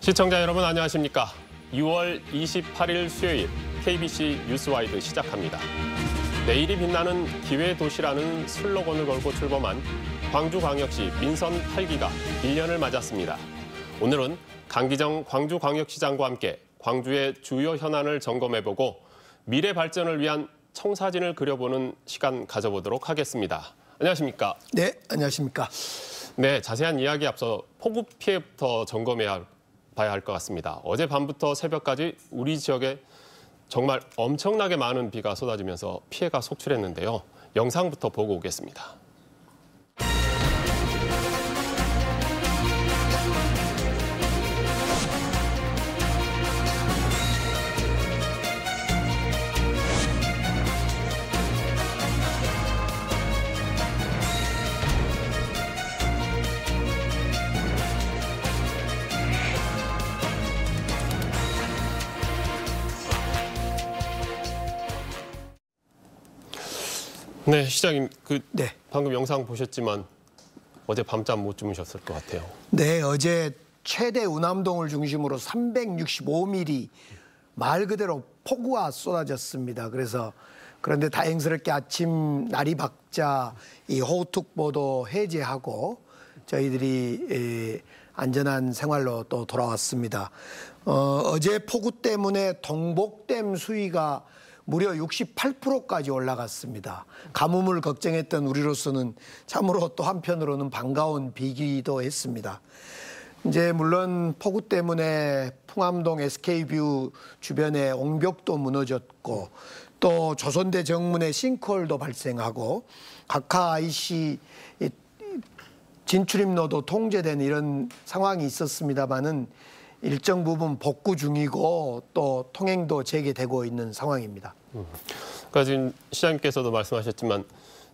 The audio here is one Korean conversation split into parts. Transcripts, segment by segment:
시청자 여러분 안녕하십니까? 6월 28일 수요일 KBC 뉴스와이드 시작합니다. 내일이 빛나는 기회도시라는 슬로건을 걸고 출범한 광주광역시 민선 8기가 1년을 맞았습니다. 오늘은 강기정 광주광역시장과 함께 광주의 주요 현안을 점검해보고 미래 발전을 위한 청사진을 그려보는 시간 가져보도록 하겠습니다. 안녕하십니까? 네, 안녕하십니까? 네, 자세한 이야기 앞서 폭우 피해부터 봐야 할 것 같습니다. 어젯밤부터 새벽까지 우리 지역에 정말 엄청나게 많은 비가 쏟아지면서 피해가 속출했는데요. 영상부터 보고 오겠습니다. 네, 시장님, 방금 영상 보셨지만 어제 밤잠 못 주무셨을 것 같아요. 네, 어제 최대 운암동을 중심으로 365mm 말 그대로 폭우가 쏟아졌습니다. 그런데 다행스럽게 아침 날이 밝자 이 호우특보도 해제하고 저희들이 안전한 생활로 또 돌아왔습니다. 어제 폭우 때문에 동복댐 수위가 무려 68%까지 올라갔습니다. 가뭄을 걱정했던 우리로서는 참으로 또 한편으로는 반가운 비기도 했습니다. 이제 물론 폭우 때문에 풍암동 SK뷰 주변에 옹벽도 무너졌고 또 조선대 정문에 싱크홀도 발생하고 각하 IC 진출입로도 통제된 이런 상황이 있었습니다만은 일정 부분 복구 중이고 또 통행도 재개되고 있는 상황입니다. 그러니까 지금 시장님께서도 말씀하셨지만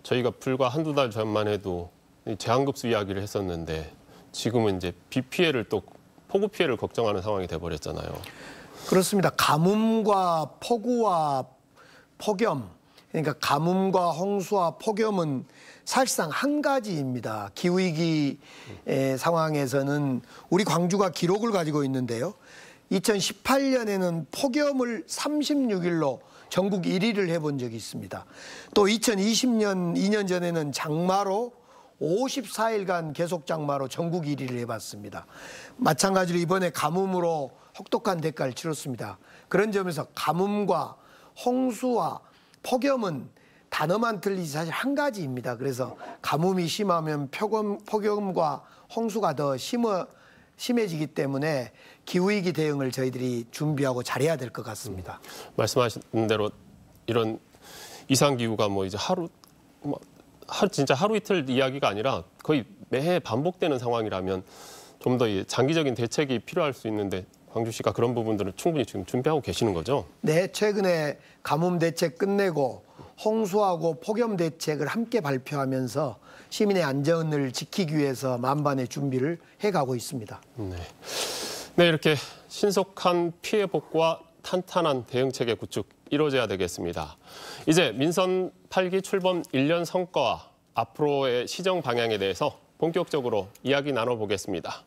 저희가 불과 한두 달 전만 해도 재앙급수 이야기를 했었는데 지금은 이제 비 피해를 또 폭우 피해를 걱정하는 상황이 돼버렸잖아요. 그렇습니다. 가뭄과 폭우와 폭염, 그러니까 가뭄과 홍수와 폭염은 사실상 한 가지입니다. 기후위기 상황에서는 우리 광주가 기록을 가지고 있는데요. 2018년에는 폭염을 36일로 전국 1위를 해본 적이 있습니다. 또 2020년 2년 전에는 장마로 54일간 계속 장마로 전국 1위를 해봤습니다. 마찬가지로 이번에 가뭄으로 혹독한 대가를 치렀습니다. 그런 점에서 가뭄과 홍수와 폭염은 단어만 틀리지 사실 한 가지입니다. 그래서 가뭄이 심하면 폭염과 홍수가 더 심해지기 때문에 기후위기 대응을 저희들이 준비하고 잘해야 될 것 같습니다. 말씀하신 대로 이런 이상기후가 뭐 이제 진짜 하루 이틀 이야기가 아니라 거의 매해 반복되는 상황이라면 좀 더 장기적인 대책이 필요할 수 있는데 광주시가 그런 부분들을 충분히 지금 준비하고 계시는 거죠? 네, 최근에 가뭄 대책 끝내고 홍수하고 폭염 대책을 함께 발표하면서 시민의 안전을 지키기 위해서 만반의 준비를 해가고 있습니다. 네, 이렇게 신속한 피해 복구와 탄탄한 대응체계 구축 이루어져야 되겠습니다. 이제 민선 8기 출범 1년 성과와 앞으로의 시정 방향에 대해서 본격적으로 이야기 나눠보겠습니다.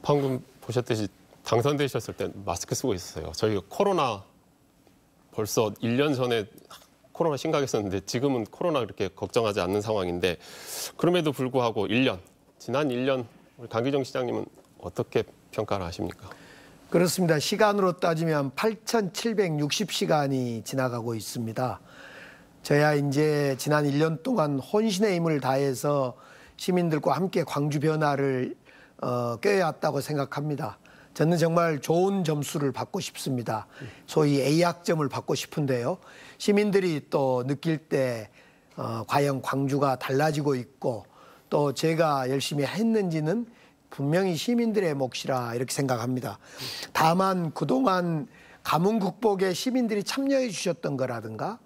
방금 보셨듯이 당선되셨을 때 마스크 쓰고 있었어요. 저희가 코로나 벌써 1년 전에 코로나 심각했었는데 지금은 코로나 그렇게 걱정하지 않는 상황인데 그럼에도 불구하고 지난 1년 우리 강기정 시장님은 어떻게 평가를 하십니까? 그렇습니다. 시간으로 따지면 8,760시간이 지나가고 있습니다. 저야 이제 지난 1년 동안 혼신의 힘을 다해서 시민들과 함께 광주 변화를 꾀해왔다고 생각합니다. 저는 정말 좋은 점수를 받고 싶습니다. 소위 A학점을 받고 싶은데요. 시민들이 또 느낄 때 과연 광주가 달라지고 있고 또 제가 열심히 했는지는 분명히 시민들의 몫이라 이렇게 생각합니다. 다만 그동안 가뭄 극복에 시민들이 참여해 주셨던 거라든가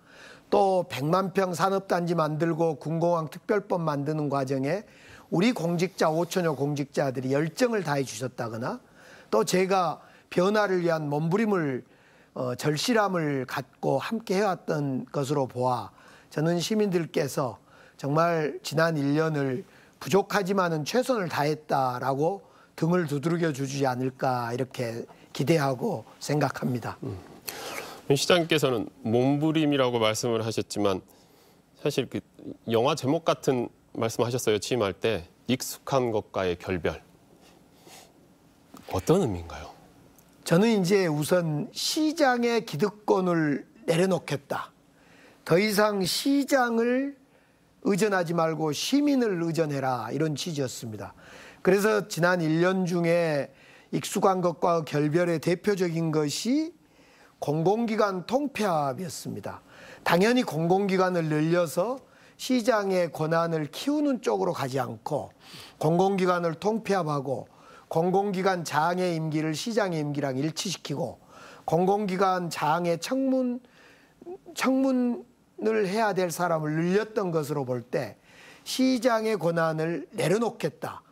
또 100만 평 산업단지 만들고 군공항 특별법 만드는 과정에 우리 공직자 5천여 공직자들이 열정을 다해 주셨다거나 또 제가 변화를 위한 몸부림을 절실함을 갖고 함께 해왔던 것으로 보아 저는 시민들께서 정말 지난 1년을 부족하지만은 최선을 다했다라고 등을 두드려 주지 않을까 이렇게 기대하고 생각합니다. 시장님께서는 몸부림이라고 말씀을 하셨지만 사실 그 영화 제목 같은 말씀하셨어요. 취임할 때 익숙한 것과의 결별. 어떤 의미인가요? 저는 이제 우선 시장의 기득권을 내려놓겠다. 더 이상 시장을 의존하지 말고 시민을 의존해라 이런 취지였습니다. 그래서 지난 1년 중에 익숙한 것과 결별의 대표적인 것이 공공기관 통폐합이었습니다. 당연히 공공기관을 늘려서 시장의 권한을 키우는 쪽으로 가지 않고 공공기관을 통폐합하고 공공기관 장의 임기를 시장의 임기랑 일치시키고 공공기관 장의 청문을 해야 될 사람을 늘렸던 것으로 볼 때 시장의 권한을 내려놓겠다.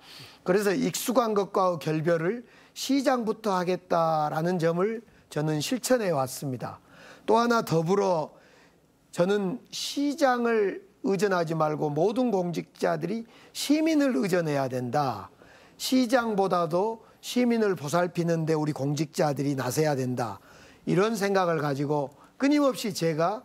그래서 익숙한 것과 결별을 시장부터 하겠다라는 점을 저는 실천해 왔습니다. 또 하나 더불어 저는 시장을 의존하지 말고 모든 공직자들이 시민을 의존해야 된다. 시장보다도 시민을 보살피는데 우리 공직자들이 나서야 된다. 이런 생각을 가지고 끊임없이 제가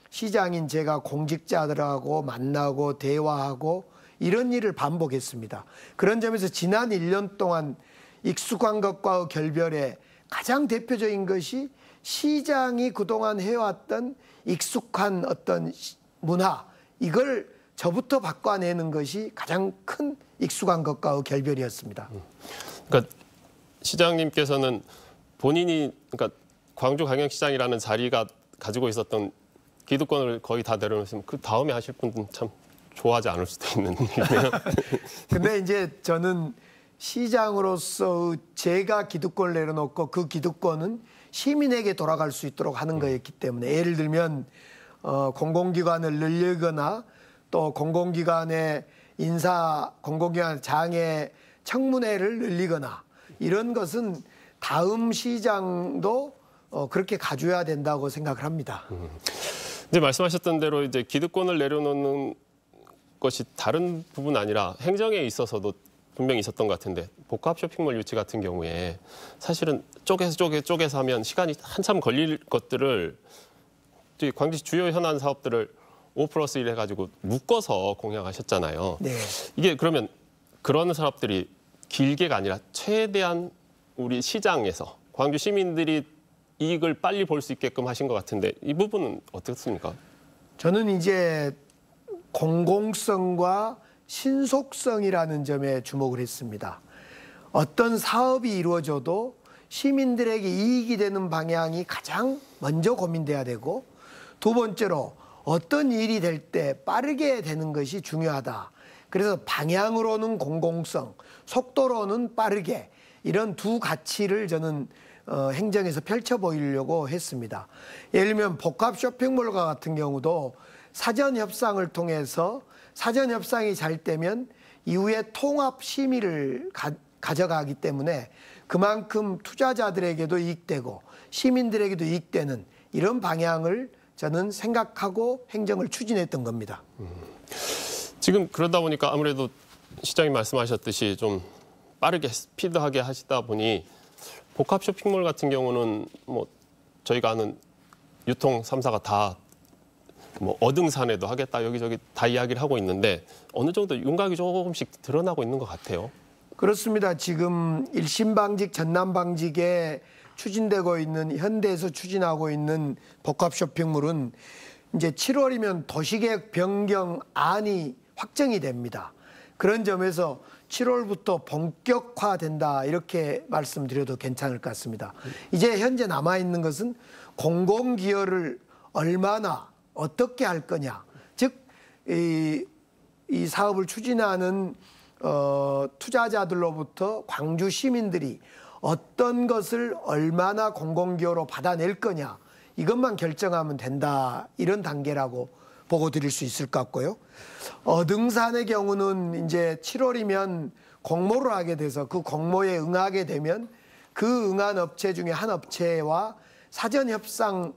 시장인 제가 공직자들하고 만나고 대화하고 이런 일을 반복했습니다. 그런 점에서 지난 1년 동안 익숙한 것과 결별에 가장 대표적인 것이 시장이 그동안 해왔던 익숙한 어떤 문화 이걸 저부터 바꿔내는 것이 가장 큰 익숙한 것과 결별이었습니다. 그러니까 시장님께서는 본인이 그러니까 광주광역시장이라는 자리가 가지고 있었던 기득권을 거의 다 내려놓으시면 그 다음에 하실 분은 참 좋아하지 않을 수도 있는 일이네요. 근데 이제 저는 시장으로서 제가 기득권을 내려놓고 그 기득권은 시민에게 돌아갈 수 있도록 하는 거였기 때문에 예를 들면 공공기관을 늘리거나 또 공공기관의 공공기관 장의 청문회를 늘리거나 이런 것은 다음 시장도 그렇게 가져야 된다고 생각을 합니다. 이제 말씀하셨던 대로 이제 기득권을 내려놓는 것이 다른 부분 아니라 행정에 있어서도 분명히 있었던 것 같은데 복합 쇼핑몰 유치 같은 경우에 사실은 쪼개서 하면 시간이 한참 걸릴 것들을 광주시 주요 현안 사업들을 5+1 해가지고 묶어서 공약하셨잖아요. 네. 이게 그러면 그런 사업들이 길게가 아니라 최대한 우리 시장에서 광주 시민들이 이익을 빨리 볼 수 있게끔 하신 것 같은데 이 부분은 어떻습니까? 저는 이제 공공성과 신속성이라는 점에 주목을 했습니다. 어떤 사업이 이루어져도 시민들에게 이익이 되는 방향이 가장 먼저 고민돼야 되고 두 번째로 어떤 일이 될 때 빠르게 되는 것이 중요하다. 그래서 방향으로는 공공성, 속도로는 빠르게 이런 두 가치를 저는 행정에서 펼쳐 보이려고 했습니다. 예를 들면 복합 쇼핑몰과 같은 경우도 사전 협상을 통해서 사전 협상이 잘 되면 이후에 통합 심의를 가져가기 때문에 그만큼 투자자들에게도 이익되고 시민들에게도 이익되는 이런 방향을 저는 생각하고 행정을 추진했던 겁니다. 지금 그러다 보니까 아무래도 시장님 말씀하셨듯이 좀 빠르게 스피드하게 하시다 보니 복합 쇼핑몰 같은 경우는 뭐 저희가 아는 유통 3사가 다 뭐 어등산에도 하겠다 여기저기 다 이야기를 하고 있는데 어느 정도 윤곽이 조금씩 드러나고 있는 것 같아요. 그렇습니다. 지금 일신방직, 전남방직에 추진되고 있는 현대에서 추진하고 있는 복합 쇼핑몰은 이제 7월이면 도시계획 변경안이 확정이 됩니다. 그런 점에서 7월부터 본격화된다 이렇게 말씀드려도 괜찮을 것 같습니다. 이제 현재 남아있는 것은 공공기여를 얼마나 어떻게 할 거냐. 즉, 이 사업을 추진하는 투자자들로부터 광주 시민들이 어떤 것을 얼마나 공공기여로 받아낼 거냐 이것만 결정하면 된다 이런 단계라고 보고 드릴 수 있을 것 같고요. 어등산의 경우는 이제 7월이면 공모를 하게 돼서 그 공모에 응하게 되면 그 응한 업체 중에 한 업체와 사전 협상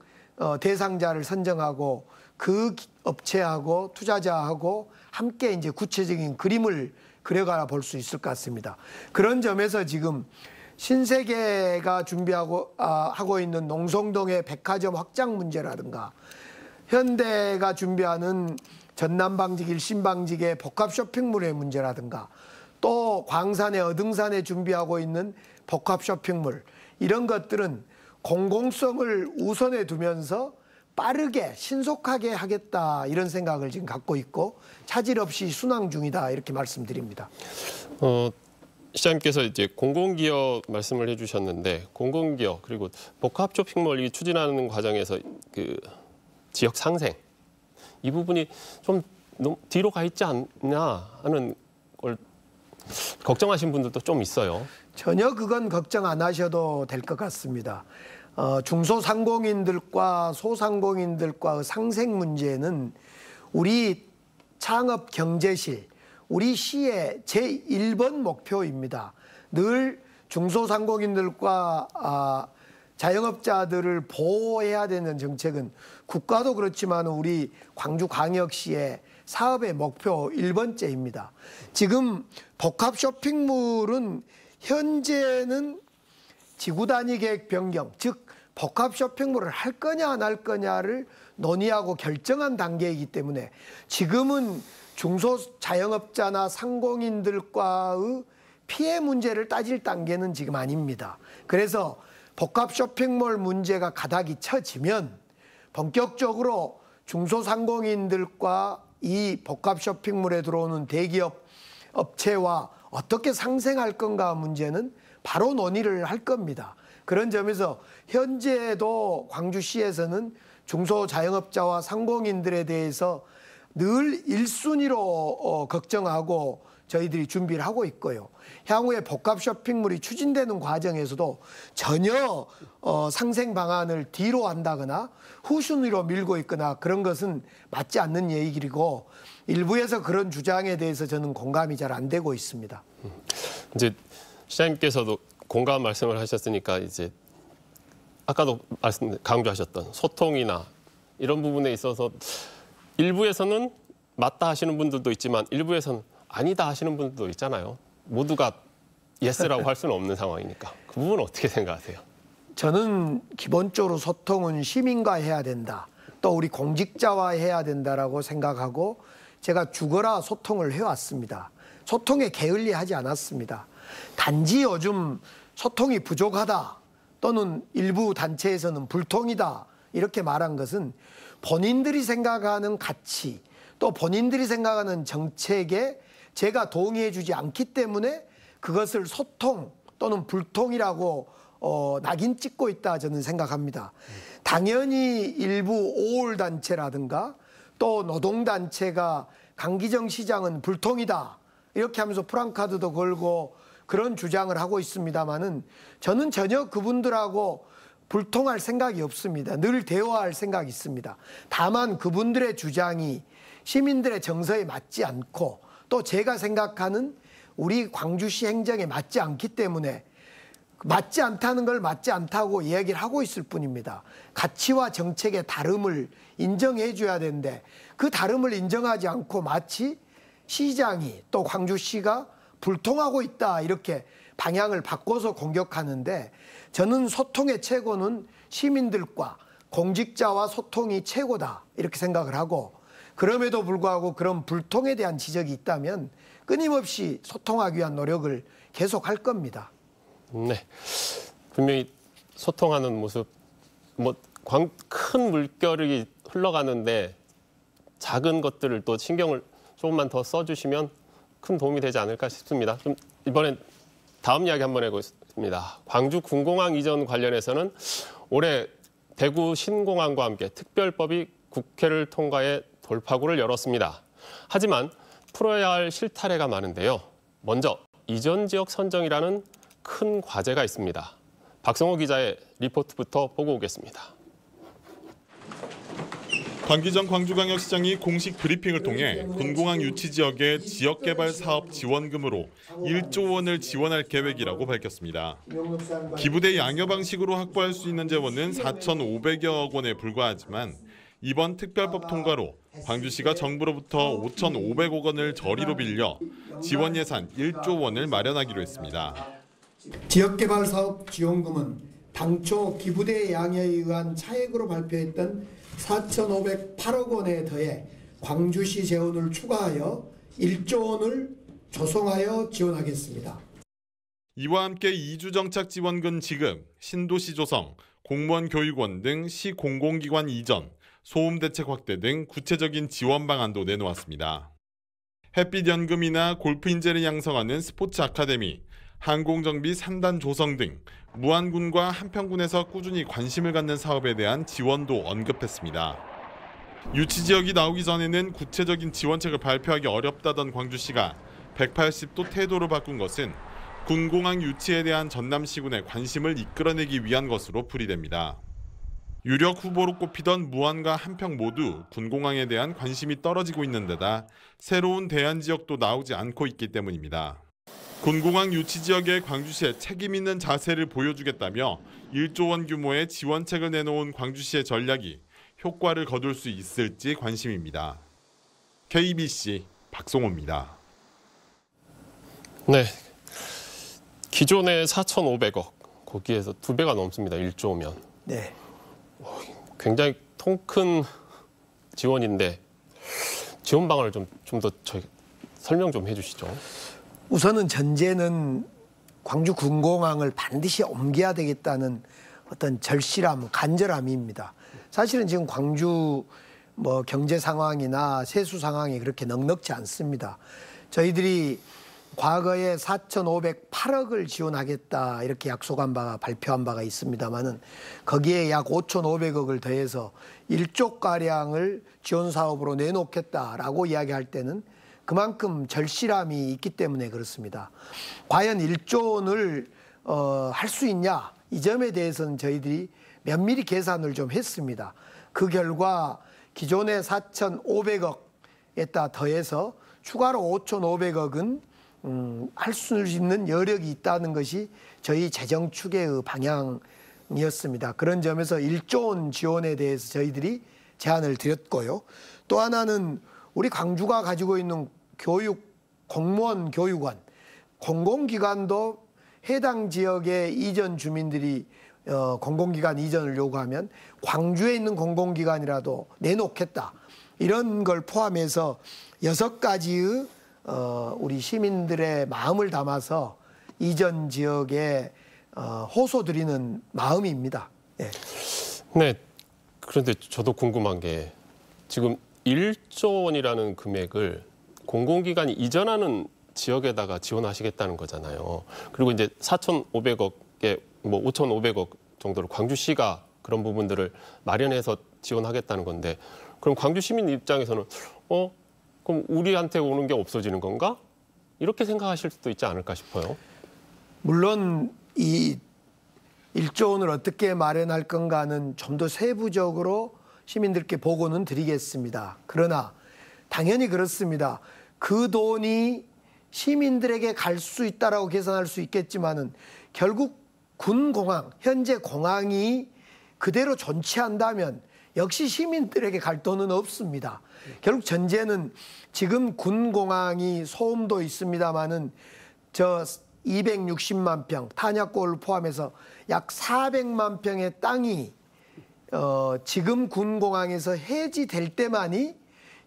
대상자를 선정하고 그 업체하고 투자자하고 함께 이제 구체적인 그림을 그려가 볼 수 있을 것 같습니다. 그런 점에서 지금 신세계가 하고 있는 농성동의 백화점 확장 문제라든가 현대가 준비하는 전남방직, 일신방직의 복합 쇼핑몰의 문제라든가 또 광산의 어등산에 준비하고 있는 복합 쇼핑몰 이런 것들은 공공성을 우선에 두면서 빠르게 신속하게 하겠다 이런 생각을 지금 갖고 있고 차질 없이 순항 중이다 이렇게 말씀드립니다. 시장님께서 이제 공공기여 말씀을 해주셨는데 공공기여 그리고 복합 쇼핑몰이 추진하는 과정에서 그 지역 상생 이 부분이 좀 뒤로 가 있지 않냐 하는 걸 걱정하신 분들도 좀 있어요. 전혀 그건 걱정 안 하셔도 될 것 같습니다. 중소상공인들과 소상공인들과의 상생 문제는 우리 창업경제실, 우리 시의 제1번 목표입니다. 늘 중소상공인들과 자영업자들을 보호해야 되는 정책은 국가도 그렇지만 우리 광주광역시의 사업의 목표 1번째입니다. 지금 복합 쇼핑몰은 현재는 지구 단위 계획 변경, 즉 복합 쇼핑몰을 할 거냐 안 할 거냐를 논의하고 결정한 단계이기 때문에 지금은 중소자영업자나 상공인들과의 피해 문제를 따질 단계는 지금 아닙니다. 그래서 복합 쇼핑몰 문제가 가닥이 쳐지면 본격적으로 중소상공인들과 이 복합 쇼핑몰에 들어오는 대기업 업체와 어떻게 상생할 건가 문제는 바로 논의를 할 겁니다. 그런 점에서 현재도 광주시에서는 중소자영업자와 상공인들에 대해서 늘 1순위로 걱정하고 저희들이 준비를 하고 있고요. 향후에 복합 쇼핑몰이 추진되는 과정에서도 전혀 상생 방안을 뒤로 한다거나 후순위로 밀고 있거나 그런 것은 맞지 않는 얘기이고 일부에서 그런 주장에 대해서 저는 공감이 잘 안 되고 있습니다. 이제 시장님께서도 공감 말씀을 하셨으니까 이제 아까도 강조하셨던 소통이나 이런 부분에 있어서 일부에서는 맞다 하시는 분들도 있지만 일부에서는 아니다 하시는 분들도 있잖아요. 모두가 예스라고 할 수는 없는 상황이니까. 그 부분은 어떻게 생각하세요? 저는 기본적으로 소통은 시민과 해야 된다. 또 우리 공직자와 해야 된다라고 생각하고 제가 죽어라 소통을 해왔습니다. 소통에 게을리하지 않았습니다. 단지 요즘 소통이 부족하다 또는 일부 단체에서는 불통이다 이렇게 말한 것은 본인들이 생각하는 가치 또 본인들이 생각하는 정책에 제가 동의해 주지 않기 때문에 그것을 소통 또는 불통이라고 낙인 찍고 있다 저는 생각합니다. 당연히 일부 오홀단체라든가 또 노동단체가 강기정 시장은 불통이다 이렇게 하면서 프랑카드도 걸고 그런 주장을 하고 있습니다마는 저는 전혀 그분들하고 불통할 생각이 없습니다. 늘 대화할 생각이 있습니다. 다만 그분들의 주장이 시민들의 정서에 맞지 않고 또 제가 생각하는 우리 광주시 행정에 맞지 않기 때문에 맞지 않다는 걸 맞지 않다고 이야기를 하고 있을 뿐입니다. 가치와 정책의 다름을 인정해 줘야 되는데 그 다름을 인정하지 않고 마치 시장이 또 광주시가 불통하고 있다 이렇게 방향을 바꿔서 공격하는데 저는 소통의 최고는 시민들과 공직자와 소통이 최고다 이렇게 생각을 하고 그럼에도 불구하고 그런 불통에 대한 지적이 있다면 끊임없이 소통하기 위한 노력을 계속할 겁니다. 네, 분명히 소통하는 모습, 큰 물결이 흘러가는데 작은 것들을 또 신경을 조금만 더 써주시면 큰 도움이 되지 않을까 싶습니다. 좀 이번엔 다음 이야기 한번 해보겠습니다. 광주 군공항 이전 관련해서는 올해 대구 신공항과 함께 특별법이 국회를 통과해 돌파구를 열었습니다. 하지만 풀어야 할 실타래가 많은데요. 먼저 이전 지역 선정이라는 큰 과제가 있습니다. 박성호 기자의 리포트부터 보고 오겠습니다. 강기정 광주광역시장이 공식 브리핑을 통해 군공항 유치 지역의 지역개발 사업 지원금으로 1조 원을 지원할 계획이라고 밝혔습니다. 기부대 양여 방식으로 확보할 수 있는 재원은 4,500여 원에 불과하지만 이번 특별법 통과로 광주시가 정부로부터 5,500억 원을 저리로 빌려 지원 예산 1조 원을 마련하기로 했습니다. 지역개발 사업 지원금은 당초 기부대 양여에 의한 차액으로 발표했던 4,508억 원에 더해 광주시 재원을 추가하여 1조 원을 조성하여 지원하겠습니다. 이와 함께 이주정착 지원금 지급, 신도시 조성, 공무원 교육원 등 시 공공기관 이전, 소음 대책 확대 등 구체적인 지원 방안도 내놓았습니다. 햇빛연금이나 골프 인재를 양성하는 스포츠 아카데미, 항공정비 3단 조성 등 무안군과 한평군에서 꾸준히 관심을 갖는 사업에 대한 지원도 언급했습니다. 유치 지역이 나오기 전에는 구체적인 지원책을 발표하기 어렵다던 광주시가 180도 태도를 바꾼 것은 군공항 유치에 대한 전남시군의 관심을 이끌어내기 위한 것으로 풀이됩니다. 유력 후보로 꼽히던 무안과 한평 모두 군공항에 대한 관심이 떨어지고 있는 데다 새로운 대안 지역도 나오지 않고 있기 때문입니다. 군공항 유치 지역의 광주시의 책임 있는 자세를 보여주겠다며 1조 원 규모의 지원책을 내놓은 광주시의 전략이 효과를 거둘 수 있을지 관심입니다. KBC 박성호입니다. 네, 기존의 4,500억, 거기에서 2배가 넘습니다. 1조면. 네. 굉장히 통 큰 지원인데 지원 방안을 좀 더 설명 좀 해주시죠. 우선은 전제는 광주 군공항을 반드시 옮겨야 되겠다는 어떤 절실함, 간절함입니다. 사실은 지금 광주 경제 상황이나 세수 상황이 그렇게 넉넉지 않습니다. 저희들이 과거에 4,508억을 지원하겠다 이렇게 약속한 바가 발표한 바가 있습니다만은 거기에 약 5,500억을 더해서 1조가량을 지원 사업으로 내놓겠다라고 이야기할 때는 그만큼 절실함이 있기 때문에 그렇습니다. 과연 1조 원을 할 수 있냐? 이 점에 대해서는 저희들이 면밀히 계산을 좀 했습니다. 그 결과 기존의 4,500억에다 더해서 추가로 5,500억은 할 수 있는 여력이 있다는 것이 저희 재정 추계의 방향이었습니다. 그런 점에서 1조 원 지원에 대해서 저희들이 제안을 드렸고요. 또 하나는 우리 광주가 가지고 있는 공무원 교육원, 공공기관도 해당 지역의 이전 주민들이 공공기관 이전을 요구하면 광주에 있는 공공기관이라도 내놓겠다. 이런 걸 포함해서 6가지의 우리 시민들의 마음을 담아서 이전 지역에 호소드리는 마음입니다. 네. 네, 그런데 저도 궁금한 게 지금 1조 원이라는 금액을 공공기관이 이전하는 지역에다가 지원하시겠다는 거잖아요. 그리고 이제 4,500억에 5,500억 정도를 광주시가 그런 부분들을 마련해서 지원하겠다는 건데 그럼 광주 시민 입장에서는 그럼 우리한테 오는 게 없어지는 건가? 이렇게 생각하실 수도 있지 않을까 싶어요. 물론 이 1조 원을 어떻게 마련할 건가는 좀 더 세부적으로 시민들께 보고는 드리겠습니다. 그러나 당연히 그렇습니다. 그 돈이 시민들에게 갈 수 있다라고 계산할 수 있겠지만은 결국 군공항, 현재 공항이 그대로 존치한다면 역시 시민들에게 갈 돈은 없습니다. 결국 전제는 지금 군공항이 소음도 있습니다만은 저 260만 평, 탄약고를 포함해서 약 400만 평의 땅이 지금 군공항에서 해지될 때만이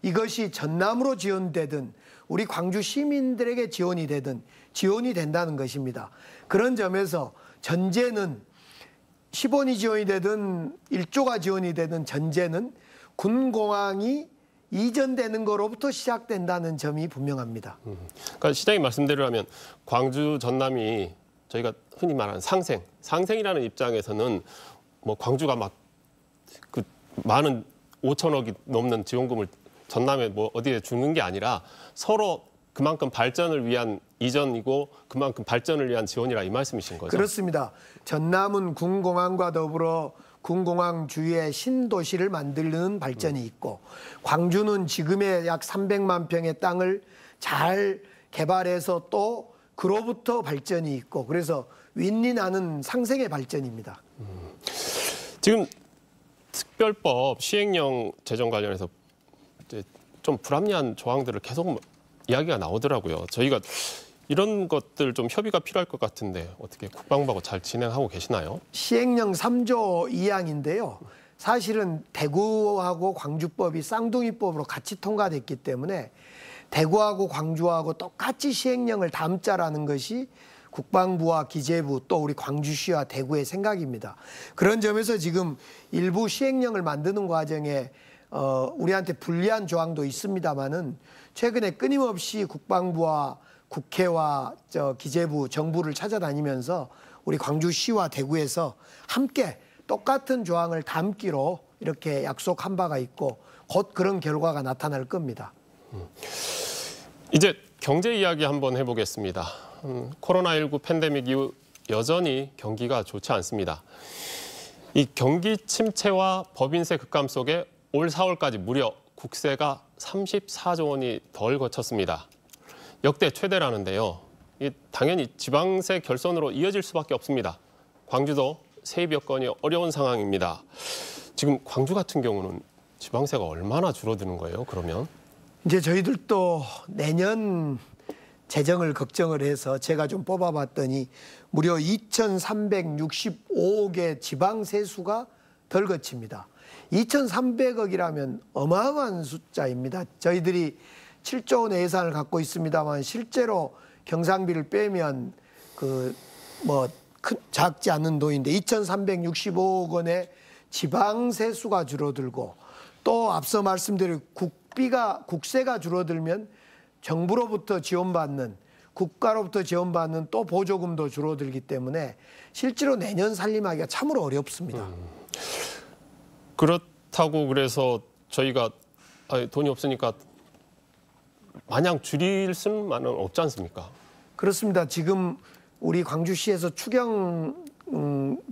이것이 전남으로 지원되든 우리 광주 시민들에게 지원이 되든 지원이 된다는 것입니다. 그런 점에서 전제는 10원이 지원이 되든 1조가 지원이 되든 전제는 군공항이 이전되는 거로부터 시작된다는 점이 분명합니다. 그러니까 시장님 말씀대로 하면 광주 전남이 저희가 흔히 말하는 상생이라는 입장에서는 광주가 막 그 많은 5천억이 넘는 지원금을 전남에 어디에 주는 게 아니라 서로 그만큼 발전을 위한 이전이고 그만큼 발전을 위한 지원이라 이 말씀이신 거죠? 그렇습니다. 전남은 군공항과 더불어 군공항 주위에 신도시를 만드는 발전이 있고 광주는 지금의 약 300만 평의 땅을 잘 개발해서 또 그로부터 발전이 있고 그래서 윈윈하는 상생의 발전입니다. 지금 특별법 시행령 제정 관련해서 이제 좀 불합리한 조항들을 계속 이야기가 나오더라고요. 저희가 이런 것들 좀 협의가 필요할 것 같은데 어떻게 국방부하고 잘 진행하고 계시나요? 시행령 3조 2항인데요. 사실은 대구하고 광주법이 쌍둥이법으로 같이 통과됐기 때문에 대구하고 광주하고 똑같이 시행령을 담자라는 것이 국방부와 기재부 또 우리 광주시와 대구의 생각입니다. 그런 점에서 지금 일부 시행령을 만드는 과정에 우리한테 불리한 조항도 있습니다마는 최근에 끊임없이 국방부와 국회와 기재부, 정부를 찾아다니면서 우리 광주시와 대구에서 함께 똑같은 조항을 담기로 이렇게 약속한 바가 있고 곧 그런 결과가 나타날 겁니다. 이제 경제 이야기 한번 해보겠습니다. 코로나19 팬데믹 이후 여전히 경기가 좋지 않습니다. 이 경기 침체와 법인세 급감 속에 올 4월까지 무려 국세가 34조 원이 덜 거쳤습니다. 역대 최대라는데요. 당연히 지방세 결손으로 이어질 수밖에 없습니다. 광주도 세입 여건이 어려운 상황입니다. 지금 광주 같은 경우는 지방세가 얼마나 줄어드는 거예요, 그러면? 이제 저희들도 내년 재정을 걱정을 해서 제가 좀 뽑아봤더니 무려 2,365억의 지방세수가 덜 거칩니다. 2,300억이라면 어마어마한 숫자입니다. 저희들이 7조 원의 예산을 갖고 있습니다만 실제로 경상비를 빼면 작지 않은 돈인데 2,365억 원의 지방세수가 줄어들고 또 앞서 말씀드린 국세가 줄어들면 정부로부터 지원받는 국가로부터 지원받는 또 보조금도 줄어들기 때문에 실제로 내년 살림하기가 참으로 어렵습니다. 그렇다고 그래서 저희가 돈이 없으니까 마냥 줄일 수는 없지 않습니까? 그렇습니다. 지금 우리 광주시에서 추경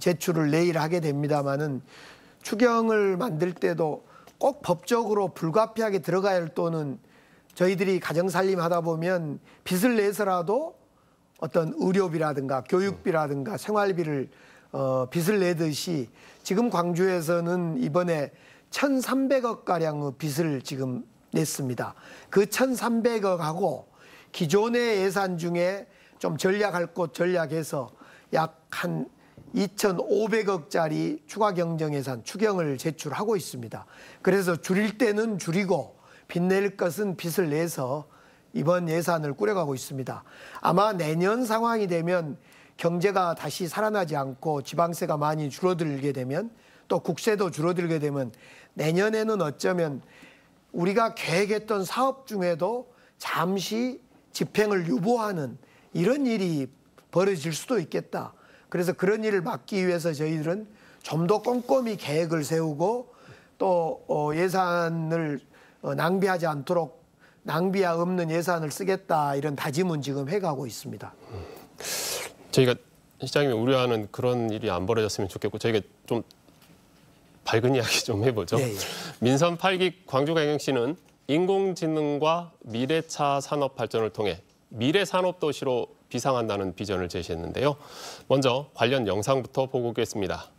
제출을 내일 하게 됩니다마는 추경을 만들 때도 꼭 법적으로 불가피하게 들어가야 할 돈은 저희들이 가정살림 하다 보면 빚을 내서라도 어떤 의료비라든가 교육비라든가 생활비를 빚을 내듯이 지금 광주에서는 이번에 1,300억 가량의 빚을 지금 냈습니다. 그 1,300억하고 기존의 예산 중에 좀 전략할 곳 전략해서 약 한 2,500억짜리 추가 경정 예산 추경을 제출하고 있습니다. 그래서 줄일 때는 줄이고 빚낼 것은 빚을 내서 이번 예산을 꾸려가고 있습니다. 아마 내년 상황이 되면 경제가 다시 살아나지 않고 지방세가 많이 줄어들게 되면 또 국세도 줄어들게 되면 내년에는 어쩌면 우리가 계획했던 사업 중에도 잠시 집행을 유보하는 이런 일이 벌어질 수도 있겠다. 그래서 그런 일을 막기 위해서 저희들은 좀 더 꼼꼼히 계획을 세우고 또 예산을 낭비하지 않도록 낭비가 없는 예산을 쓰겠다 이런 다짐은 지금 해가고 있습니다. 저희가 시장님이 우려하는 그런 일이 안 벌어졌으면 좋겠고 저희가 좀 밝은 이야기 좀 해보죠. 네. 민선 8기 광주광역시는 인공지능과 미래차 산업 발전을 통해 미래산업도시로 비상한다는 비전을 제시했는데요. 먼저 관련 영상부터 보고 오겠습니다.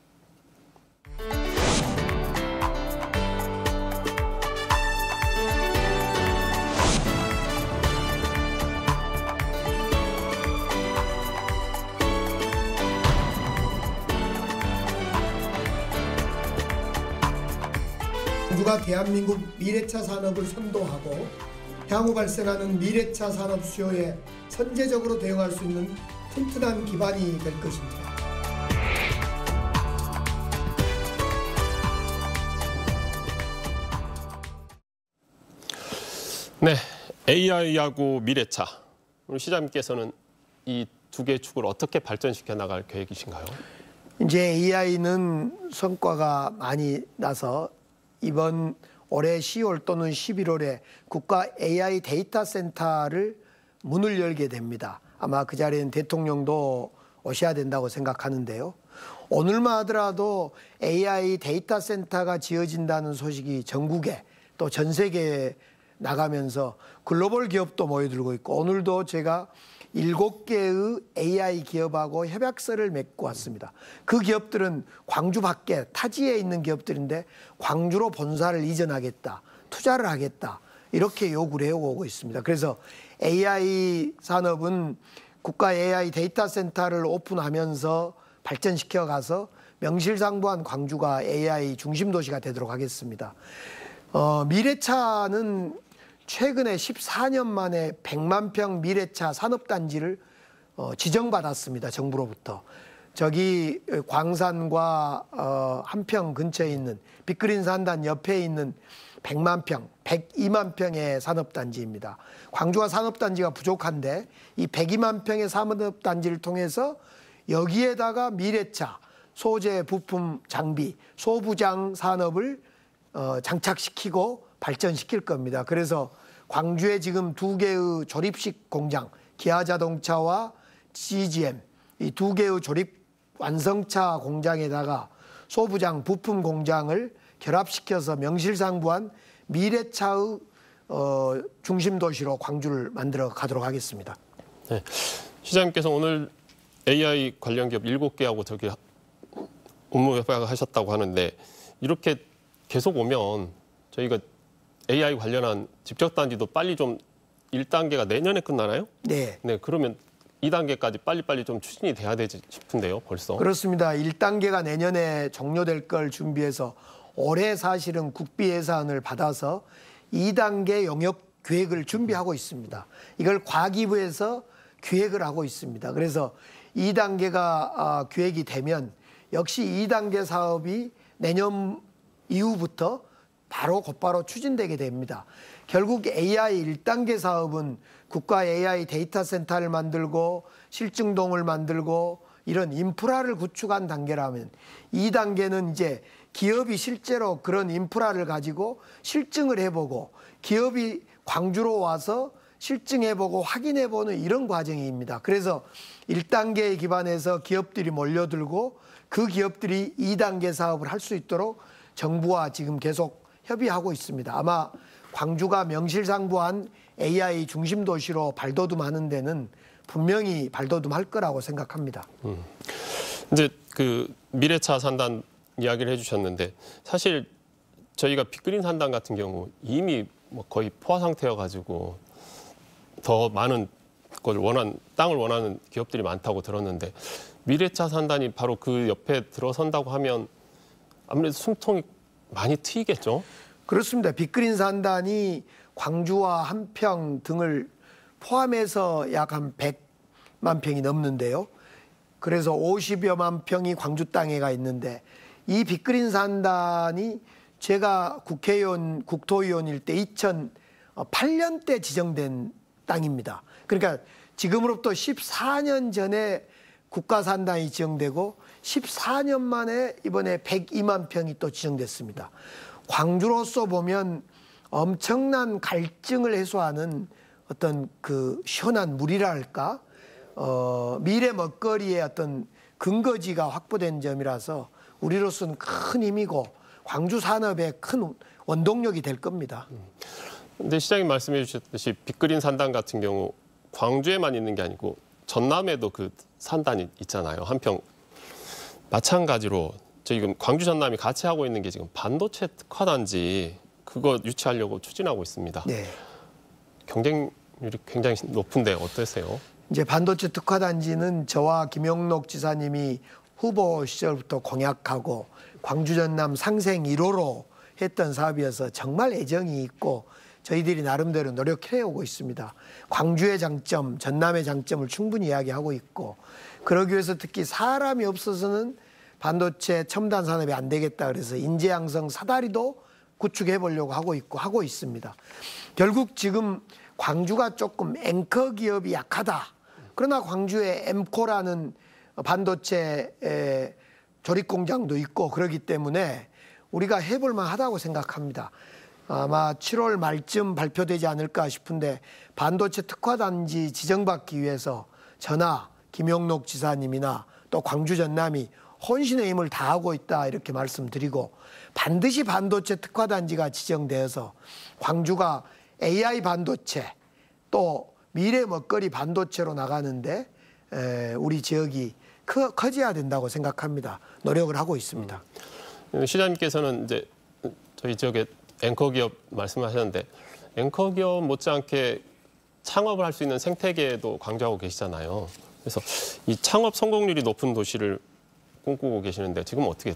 광주가 대한민국 미래차 산업을 선도하고 향후 발생하는 미래차 산업 수요에 선제적으로 대응할 수 있는 튼튼한 기반이 될 것입니다. 네, AI하고 미래차. 우리 시장님께서는 이 두 개의 축을 어떻게 발전시켜 나갈 계획이신가요? 이제 AI는 성과가 많이 나서 이번 올해 10월 또는 11월에 국가 AI 데이터 센터를 문을 열게 됩니다. 아마 그 자리에는 대통령도 오셔야 된다고 생각하는데요. 오늘만 하더라도 AI 데이터 센터가 지어진다는 소식이 전국에 또 전 세계에 나가면서 글로벌 기업도 모여들고 있고, 오늘도 제가 7개의 AI 기업하고 협약서를 맺고 왔습니다. 그 기업들은 광주 밖에 타지에 있는 기업들인데 광주로 본사를 이전하겠다, 투자를 하겠다, 이렇게 요구를 해오고 있습니다. 그래서 AI 산업은 국가 AI 데이터 센터를 오픈하면서 발전시켜 가서 명실상부한 광주가 AI 중심 도시가 되도록 하겠습니다. 미래차는 최근에 14년 만에 100만 평 미래차 산업단지를 지정받았습니다. 정부로부터. 저기 광산과 한평 근처에 있는 빅그린 산단 옆에 있는 100만 평, 102만 평의 산업단지입니다. 광주가 산업단지가 부족한데 이 102만 평의 산업단지를 통해서 여기에다가 미래차, 소재, 부품, 장비, 소부장 산업을 장착시키고 발전시킬 겁니다. 그래서 광주에 지금 2개의 조립식 공장, 기아자동차와 CGM, 이 2개의 조립 완성차 공장에다가 소부장, 부품 공장을 결합시켜서 명실상부한 미래차의 중심 도시로 광주를 만들어 가도록 하겠습니다. 네. 시장님께서 오늘 AI 관련 기업 7개하고 저기 업무 협약하셨다고 하는데, 이렇게 계속 오면 저희가 AI 관련한 집적단지도 빨리 좀 1단계가 내년에 끝나나요? 네. 네, 그러면 2단계까지 빨리빨리 좀 추진이 돼야 되지 싶은데요, 벌써. 그렇습니다. 1단계가 내년에 종료될 걸 준비해서 올해 사실은 국비 예산을 받아서 2단계 용역 계획을 준비하고 있습니다. 이걸 과기부에서 기획을 하고 있습니다. 그래서 2단계가 기획이 되면 역시 2단계 사업이 내년 이후부터 곧바로 추진되게 됩니다. 결국 AI 1단계 사업은 국가 AI 데이터 센터를 만들고 실증동을 만들고 이런 인프라를 구축한 단계라면, 2단계는 이제 기업이 실제로 그런 인프라를 가지고 실증을 해보고 기업이 광주로 와서 실증해보고 확인해보는 이런 과정입니다. 그래서 1단계에 기반해서 기업들이 몰려들고 그 기업들이 2단계 사업을 할 수 있도록 정부와 지금 계속 협의하고 있습니다. 아마 광주가 명실상부한 AI 중심 도시로 발돋움하는 데는 분명히 발돋움할 거라고 생각합니다. 이제 그 미래차 산단 이야기를 해주셨는데, 사실 저희가 빅그린 산단 같은 경우 이미 뭐 거의 포화 상태여가지고 더 많은 걸 땅을 원하는 기업들이 많다고 들었는데, 미래차 산단이 바로 그 옆에 들어선다고 하면 아무래도 숨통이 많이 트이겠죠? 그렇습니다. 빅그린 산단이 광주와 한평 등을 포함해서 약 한 100만 평이 넘는데요. 그래서 50여만 평이 광주 땅에 가 있는데, 이 빅그린 산단이 제가 국회의원, 국토위원일 때 2008년 때 지정된 땅입니다. 그러니까 지금으로부터 14년 전에 국가산단이 지정되고 14년 만에 이번에 102만 평이 또 지정됐습니다. 광주로서 보면 엄청난 갈증을 해소하는 어떤 그 시원한 물이라 할까, 미래 먹거리의 어떤 근거지가 확보된 점이라서 우리로서는 큰 힘이고 광주 산업의 큰 원동력이 될 겁니다. 근데 시장님 말씀해 주셨듯이 빅그린 산단 같은 경우 광주에만 있는 게 아니고 전남에도 그 산단이 있잖아요. 한평. 마찬가지로 지금 광주 전남이 같이 하고 있는 게 지금 반도체 특화단지, 그거 유치하려고 추진하고 있습니다. 네. 경쟁률이 굉장히 높은데 어떠세요? 이제 반도체 특화단지는 저와 김용록 지사님이 후보 시절부터 공약하고 광주 전남 상생 1호로 했던 사업이어서 정말 애정이 있고 저희들이 나름대로 노력해오고 있습니다. 광주의 장점, 전남의 장점을 충분히 이야기하고 있고, 그러기 위해서 특히 사람이 없어서는 반도체 첨단 산업이 안 되겠다 그래서 인재 양성 사다리도 구축해 보려고 하고 있고 하고 있습니다. 결국 지금 광주가 조금 앵커 기업이 약하다. 그러나 광주에 엠코라는 반도체 조립 공장도 있고 그렇기 때문에 우리가 해볼 만하다고 생각합니다. 아마 7월 말쯤 발표되지 않을까 싶은데 반도체 특화단지 지정받기 위해서 저나 김용록 지사님이나 또 광주 전남이 혼신의 힘을 다하고 있다 이렇게 말씀드리고 반드시 반도체 특화단지가 지정되어서 광주가 AI 반도체 또 미래 먹거리 반도체로 나가는데 우리 지역이 커져야 된다고 생각합니다. 노력을 하고 있습니다. 시장님께서는 이제 저희 지역의 앵커 기업 말씀하셨는데 앵커 기업 못지않게 창업을 할 수 있는 생태계도 강조하고 계시잖아요. 그래서 이 창업 성공률이 높은 도시를 꿈꾸고 계시는데 지금 어떻게?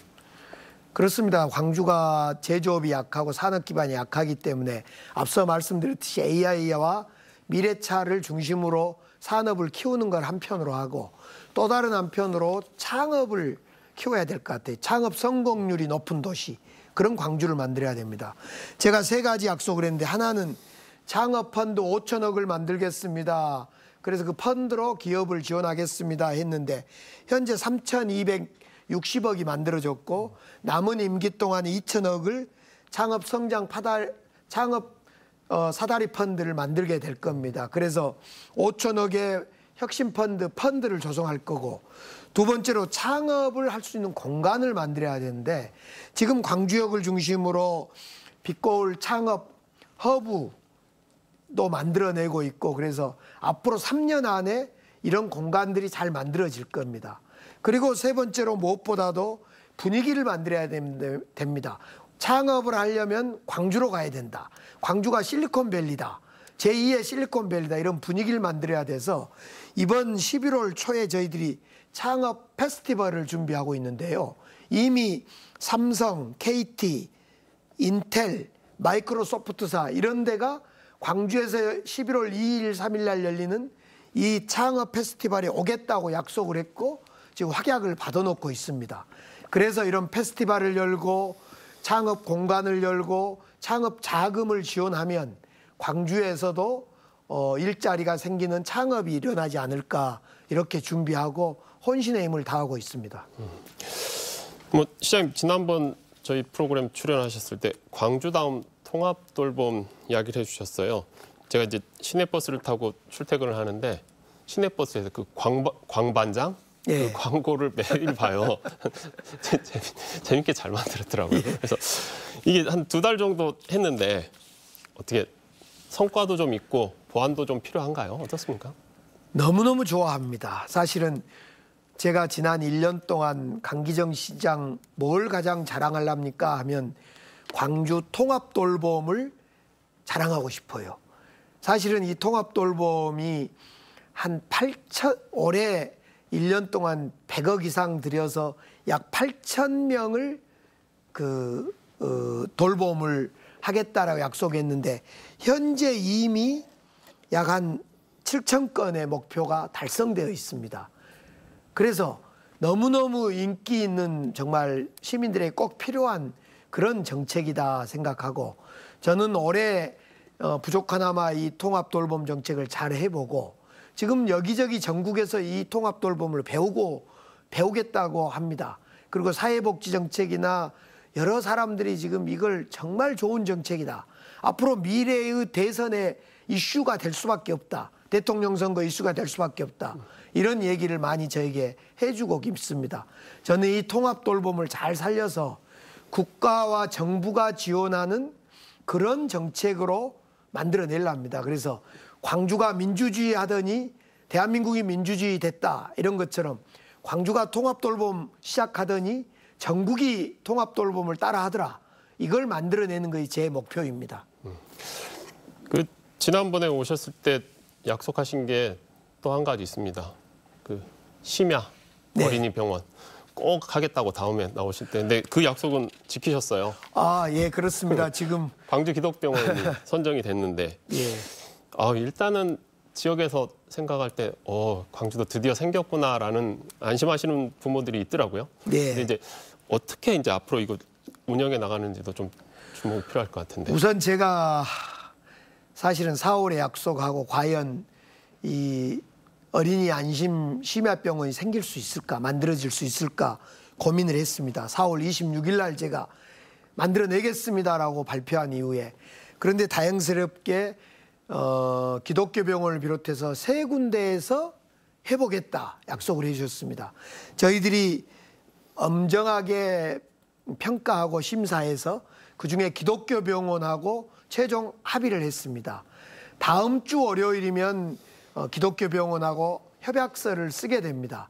그렇습니다. 광주가 제조업이 약하고 산업 기반이 약하기 때문에 앞서 말씀드렸듯이 AI와 미래차를 중심으로 산업을 키우는 걸 한편으로 하고 또 다른 한편으로 창업을 키워야 될 것 같아요. 창업 성공률이 높은 도시, 그런 광주를 만들어야 됩니다. 제가 3가지 약속을 했는데 하나는 창업 펀드 5천억을 만들겠습니다. 그래서 그 펀드로 기업을 지원하겠습니다 했는데 현재 3,260억이 만들어졌고 남은 임기 동안 2천억을 창업 성장 창업 사다리 펀드를 만들게 될 겁니다. 그래서 5천억의 혁신 펀드를 조성할 거고 두 번째로 창업을 할 수 있는 공간을 만들어야 되는데 지금 광주역을 중심으로 빛거울 창업 허브도 만들어내고 있고 그래서 앞으로 3년 안에 이런 공간들이 잘 만들어질 겁니다. 그리고 세 번째로 무엇보다도 분위기를 만들어야 됩니다. 창업을 하려면 광주로 가야 된다. 광주가 실리콘밸리다. 제2의 실리콘밸리다. 이런 분위기를 만들어야 돼서 이번 11월 초에 저희들이 창업 페스티벌을 준비하고 있는데요. 이미 삼성, KT, 인텔, 마이크로소프트사 이런 데가 광주에서 11월 2일, 3일 날 열리는 이 창업 페스티벌에 오겠다고 약속을 했고 지금 확약을 받아놓고 있습니다. 그래서 이런 페스티벌을 열고 창업 공간을 열고 창업 자금을 지원하면 광주에서도 일자리가 생기는 창업이 일어나지 않을까 이렇게 준비하고 혼신의 힘을 다하고 있습니다. 시장님 지난번 저희 프로그램 출연하셨을 때 광주다움 통합돌봄 이야기를 해주셨어요. 제가 이제 시내버스를 타고 출퇴근을 하는데 시내버스에서 그 광반장 예. 그 광고를 매일 봐요. 재밌게 잘 만들었더라고요. 그래서 이게 한 2달 정도 했는데 어떻게 성과도 좀 있고 보완도 좀 필요한가요? 어떻습니까? 너무너무 좋아합니다. 사실은 제가 지난 1년 동안 강기정 시장 뭘 가장 자랑하렵니까 하면 광주 통합돌봄을 자랑하고 싶어요. 사실은 이 통합돌봄이 한 8천 올해 1년 동안 100억 이상 들여서 약 8천 명을 돌봄을 하겠다라고 약속했는데 현재 이미 약 한 7천 건의 목표가 달성되어 있습니다. 그래서 너무너무 인기 있는 정말 시민들에게 꼭 필요한 그런 정책이다 생각하고 저는 올해 부족하나마 이 통합돌봄 정책을 잘 해보고 지금 여기저기 전국에서 이 통합돌봄을 배우겠다고 합니다. 그리고 사회복지 정책이나 여러 사람들이 지금 이걸 정말 좋은 정책이다. 앞으로 미래의 대선의 이슈가 될 수밖에 없다. 대통령 선거 이슈가 될 수밖에 없다. 이런 얘기를 많이 저에게 해주고 있습니다. 저는 이 통합돌봄을 잘 살려서 국가와 정부가 지원하는 그런 정책으로 만들어내려 합니다. 그래서 광주가 민주주의 하더니 대한민국이 민주주의 됐다 이런 것처럼 광주가 통합돌봄 시작하더니 전국이 통합돌봄을 따라하더라. 이걸 만들어내는 것이 제 목표입니다. 지난번에 오셨을 때 약속하신 게 또 한 가지 있습니다. 심야 네. 어린이 병원 꼭 하겠다고 다음에 나오실 때. 근데 그 약속은 지키셨어요. 아, 예, 그렇습니다. 지금 광주 기독병원이 선정이 됐는데 예. 일단은 지역에서 생각할 때 광주도 드디어 생겼구나라는 안심하시는 부모들이 있더라고요. 네. 근데 이제 어떻게 이제 앞으로 이거 운영해 나가는지도 좀 주목이 필요할 것 같은데. 우선 제가 사실은 4월에 약속하고 과연 이 어린이 안심 심야병원이 생길 수 있을까, 만들어질 수 있을까 고민을 했습니다. 4월 26일 날 제가 만들어내겠습니다라고 발표한 이후에 그런데 다행스럽게 기독교 병원을 비롯해서 3군데에서 해보겠다 약속을 해주셨습니다. 저희들이 엄정하게 평가하고 심사해서 그중에 기독교 병원하고 최종 합의를 했습니다. 다음 주 월요일이면 기독교 병원하고 협약서를 쓰게 됩니다.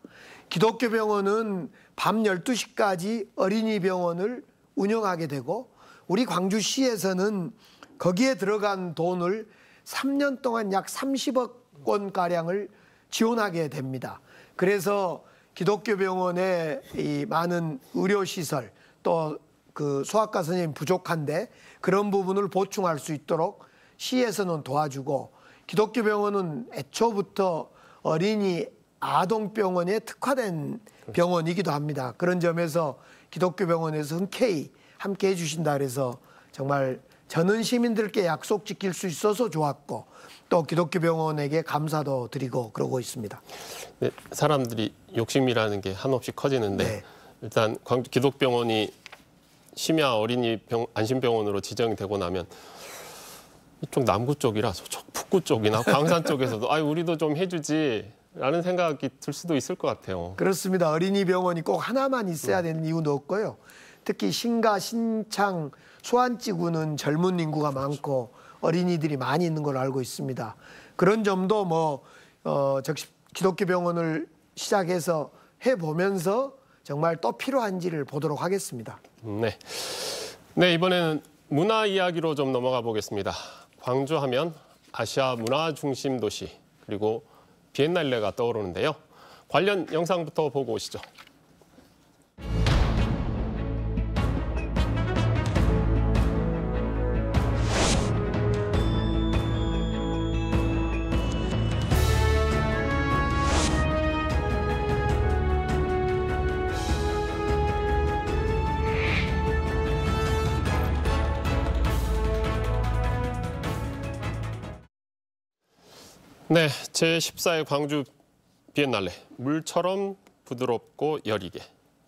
기독교 병원은 밤 12시까지 어린이 병원을 운영하게 되고 우리 광주시에서는 거기에 들어간 돈을 3년 동안 약 30억 원가량을 지원하게 됩니다. 그래서 기독교 병원의 이 많은 의료시설 또 그 소아과 선생님 부족한데 그런 부분을 보충할 수 있도록 시에서는 도와주고 기독교 병원은 애초부터 어린이 아동병원에 특화된 병원이기도 합니다. 그런 점에서 기독교 병원에서 흔쾌히 함께 해주신다 그래서 정말 저는 시민들께 약속 지킬 수 있어서 좋았고 또 기독교 병원에게 감사도 드리고 그러고 있습니다. 네, 사람들이 욕심이라는 게 한없이 커지는데 네. 일단 광주 기독병원이 심야 어린이 안심병원으로 지정이 되고 나면 이쪽 남구 쪽이라 저쪽 북구 쪽이나 광산 쪽에서도 우리도 좀 해주지라는 생각이 들 수도 있을 것 같아요. 그렇습니다. 어린이 병원이 꼭 하나만 있어야 되는 이유는 없고요. 특히 신가, 신창, 소환지구는 젊은 인구가 많고 어린이들이 많이 있는 걸로 알고 있습니다. 그런 점도 기독교 병원을 시작해서 해보면서 정말 또 필요한지를 보도록 하겠습니다. 네, 이번에는 문화 이야기로 좀 넘어가 보겠습니다. 광주하면 아시아 문화 중심 도시 그리고 비엔날레가 떠오르는데요. 관련 영상부터 보고 오시죠. 네, 제14회 광주 비엔날레 물처럼 부드럽고 여리게.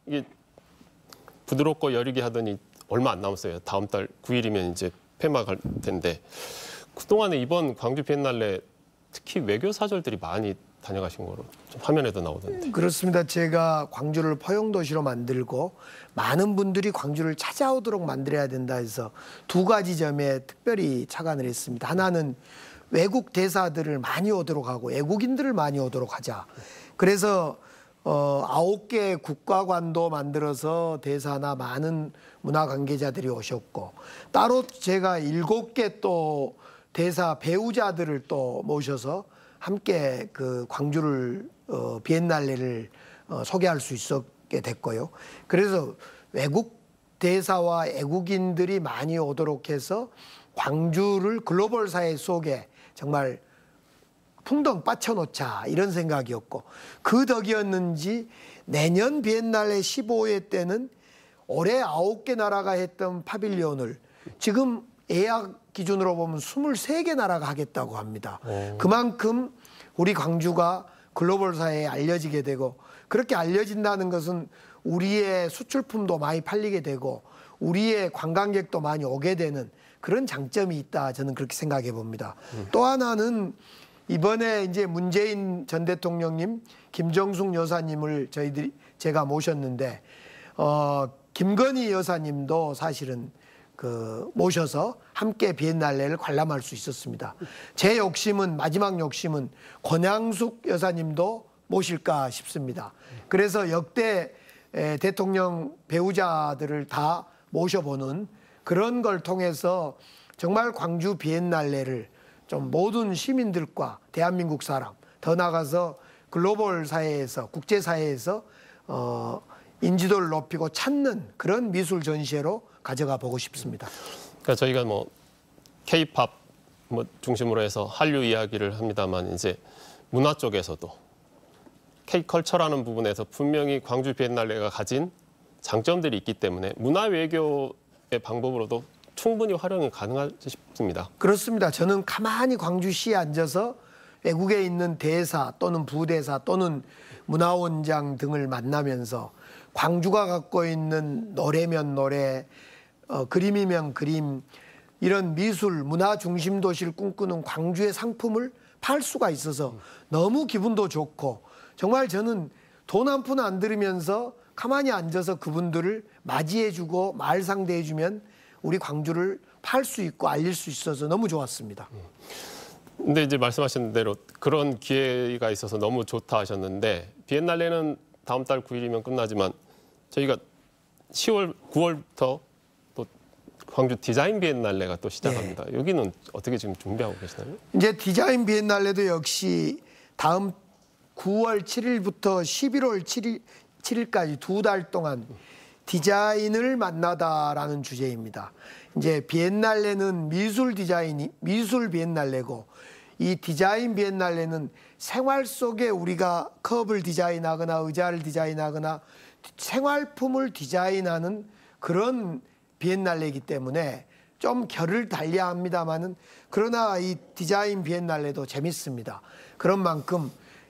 이게 부드럽고 여리게 하더니 얼마 안 남았어요. 다음 달 9일이면 이제 폐막할 텐데 그동안에 이번 광주 비엔날레 특히 외교 사절들이 많이 다녀가신 거로 좀 화면에도 나오던데. 그렇습니다. 제가 광주를 포용도시로 만들고 많은 분들이 광주를 찾아오도록 만들어야 된다 해서 2가지 점에 특별히 착안을 했습니다. 하나는 외국 대사들을 많이 오도록 하고 외국인들을 많이 오도록 하자. 그래서 9개 국가관도 만들어서 대사나 많은 문화 관계자들이 오셨고 따로 제가 7개 또 대사 배우자들을 또 모셔서 함께 그 광주를 비엔날레를 소개할 수 있었게 됐고요. 그래서 외국 대사와 외국인들이 많이 오도록 해서 광주를 글로벌 사회 속에 정말 풍덩 빠쳐놓자 이런 생각이었고 그 덕이었는지 내년 비엔날레 15회 때는 올해 9개 나라가 했던 파빌리온을 지금 예약 기준으로 보면 23개 나라가 하겠다고 합니다. 그만큼 우리 광주가 글로벌 사회에 알려지게 되고 그렇게 알려진다는 것은 우리의 수출품도 많이 팔리게 되고 우리의 관광객도 많이 오게 되는 그런 장점이 있다 저는 그렇게 생각해 봅니다. 또 하나는 이번에 이제 문재인 전 대통령님, 김정숙 여사님을 제가 모셨는데 김건희 여사님도 사실은 모셔서 함께 비엔날레를 관람할 수 있었습니다. 제 마지막 욕심은 권양숙 여사님도 모실까 싶습니다. 그래서 역대 대통령 배우자들을 다 모셔보는 그런 걸 통해서 정말 광주 비엔날레를 좀 모든 시민들과 대한민국 사람 더 나아가서 글로벌 사회에서 국제사회에서 인지도를 높이고 찾는 그런 미술 전시회로 가져가 보고 싶습니다. 그러니까 저희가 K-팝 중심으로 해서 한류 이야기를 합니다만 이제 문화 쪽에서도 K-컬처라는 부분에서 분명히 광주 비엔날레가 가진 장점들이 있기 때문에 문화 외교의 방법으로도 충분히 활용이 가능하지 싶습니다. 그렇습니다. 저는 가만히 광주시에 앉아서 외국에 있는 대사 또는 부대사 또는 문화원장 등을 만나면서 광주가 갖고 있는 노래면 노래, 그림이면 그림, 이런 미술, 문화 중심 도시를 꿈꾸는 광주의 상품을 팔 수가 있어서 너무 기분도 좋고, 정말 저는 돈 한 푼 안 들으면서 가만히 앉아서 그분들을 맞이해주고 말 상대해주면 우리 광주를 팔 수 있고 알릴 수 있어서 너무 좋았습니다. 근데 이제 말씀하신 대로 그런 기회가 있어서 너무 좋다 하셨는데, 비엔날레는 다음 달 9일이면 끝나지만 저희가 10월, 9월부터 또 광주 디자인 비엔날레가 또 시작합니다. 네. 여기는 어떻게 지금 준비하고 계시나요? 이제 디자인 비엔날레도 역시 다음 9월 7일부터 11월 7일까지 2달 동안 디자인을 만나다라는 주제입니다. 이제 비엔날레는 미술 비엔날레고, 이 디자인 비엔날레는 생활 속에 우리가 컵을 디자인하거나 의자를 디자인하거나 생활품을 디자인하는 그런 비엔날레이기 때문에 좀 결을 달려야 합니다만은, 그러나 이 디자인 비엔날레도 재밌습니다. 그런 만큼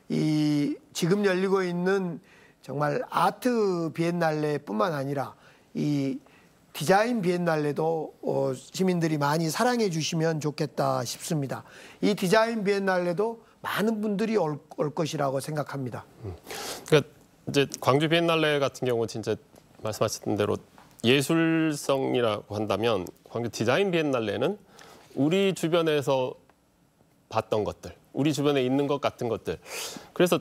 이 지금 열리고 있는 정말 아트 비엔날레뿐만 아니라 이 디자인 비엔날레도 시민들이 많이 사랑해 주시면 좋겠다 싶습니다. 이 디자인 비엔날레도 많은 분들이 올 것이라고 생각합니다. 그러니까 이제 광주 비엔날레 같은 경우 진짜 말씀하셨던 대로 예술성이라고 한다면, 광주 디자인 비엔날레는 우리 주변에서 봤던 것들, 우리 주변에 있는 것 같은 것들. 그래서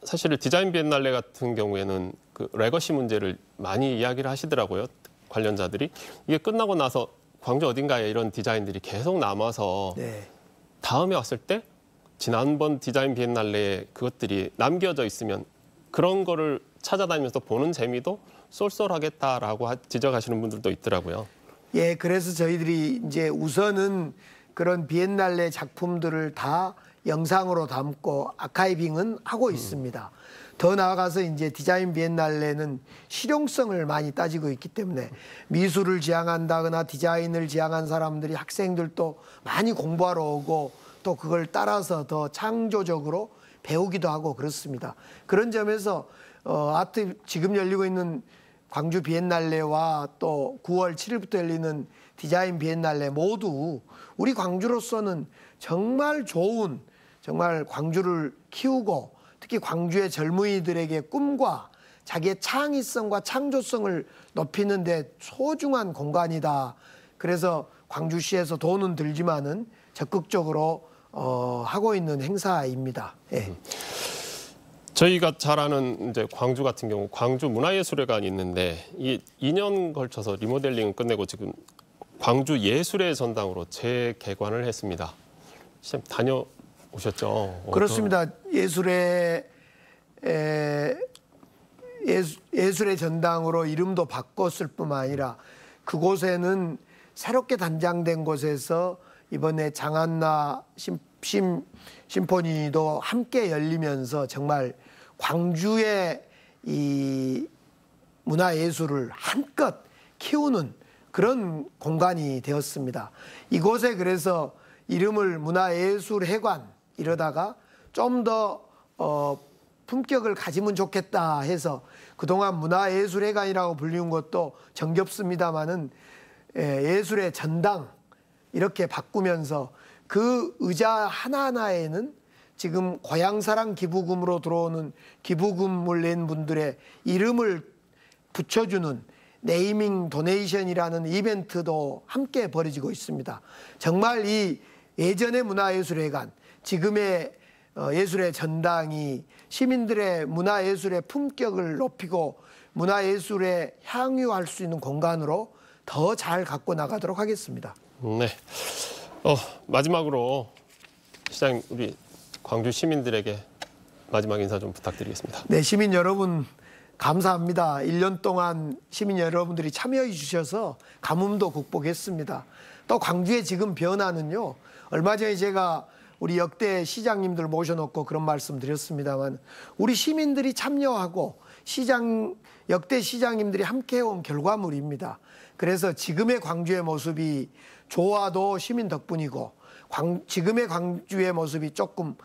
사실 디자인 비엔날레 같은 경우에는 그 레거시 문제를 많이 이야기를 하시더라고요. 관련자들이. 이게 끝나고 나서 광주 어딘가에 이런 디자인들이 계속 남아서 네. 다음에 왔을 때 지난번 디자인 비엔날레에 그것들이 남겨져 있으면 그런 거를 찾아다니면서 보는 재미도 쏠쏠하겠다라고 지적하시는 분들도 있더라고요. 예, 그래서 저희들이 이제 우선은 그런 비엔날레 작품들을 다 영상으로 담고 아카이빙은 하고 있습니다. 더 나아가서 이제 디자인 비엔날레는 실용성을 많이 따지고 있기 때문에 미술을 지향한다거나 디자인을 지향한 사람들이, 학생들도 많이 공부하러 오고 또 그걸 따라서 더 창조적으로 배우기도 하고 그렇습니다. 그런 점에서 아트 지금 열리고 있는 광주 비엔날레와 또 9월 7일부터 열리는 디자인 비엔날레 모두 우리 광주로서는 정말 좋은, 정말 광주를 키우고 특히 광주의 젊은이들에게 꿈과 자기의 창의성과 창조성을 높이는 데 소중한 공간이다. 그래서 광주시에서 돈은 들지만은 적극적으로 하고 있는 행사입니다. 예. 저희가 잘 아는 이제 광주 같은 경우 광주 문화예술회관이 있는데, 이 2년 걸쳐서 리모델링을 끝내고 지금 광주 예술의 전당으로 재개관을 했습니다. 시장 다녀오셨죠? 그렇습니다. 예술의 전당으로 이름도 바꿨을 뿐만 아니라 그곳에는 새롭게 단장된 곳에서 이번에 장한나 심포니도 함께 열리면서 정말 광주의 이 문화예술을 한껏 키우는 그런 공간이 되었습니다. 이곳에 그래서 이름을 문화예술회관 이러다가 좀 더 품격을 가지면 좋겠다 해서 그동안 문화예술회관이라고 불리는 것도 정겹습니다마는 예술의 전당 이렇게 바꾸면서 그 의자 하나하나에는 지금 고향사랑 기부금으로 들어오는 기부금을 낸 분들의 이름을 붙여주는 네이밍 도네이션이라는 이벤트도 함께 벌어지고 있습니다. 정말 이 예전의 문화예술회관, 지금의 예술의 전당이 시민들의 문화예술의 품격을 높이고 문화예술에 향유할 수 있는 공간으로 더 잘 갖고 나가도록 하겠습니다. 네. 마지막으로 시장님, 우리 광주 시민들에게 마지막 인사 좀 부탁드리겠습니다. 네, 시민 여러분 감사합니다. 1년 동안 시민 여러분들이 참여해 주셔서 가뭄도 극복했습니다. 또 광주의 지금 변화는요, 얼마 전에 제가 우리 역대 시장님들 모셔놓고 그런 말씀 드렸습니다만, 우리 시민들이 참여하고 역대 시장님들이 함께 해온 결과물입니다. 그래서 지금의 광주의 모습이 좋아도 시민 덕분이고, 지금의 광주의 모습이 조금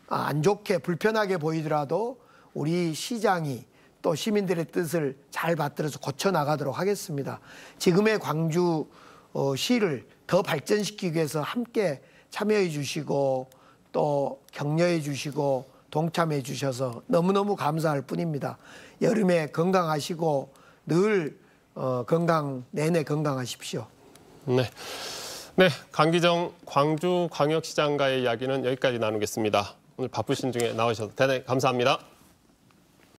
안 좋게 불편하게 보이더라도 우리 시장이 또 시민들의 뜻을 잘 받들어서 고쳐 나가도록 하겠습니다. 지금의 광주시를 더 발전시키기 위해서 함께 참여해 주시고 또 격려해 주시고 동참해 주셔서 너무너무 감사할 뿐입니다. 여름에 건강하시고 늘 내내 건강하십시오. 네, 강기정 광주광역시장과의 이야기는 여기까지 나누겠습니다. 오늘 바쁘신 중에 나오셔서 대단히 감사합니다.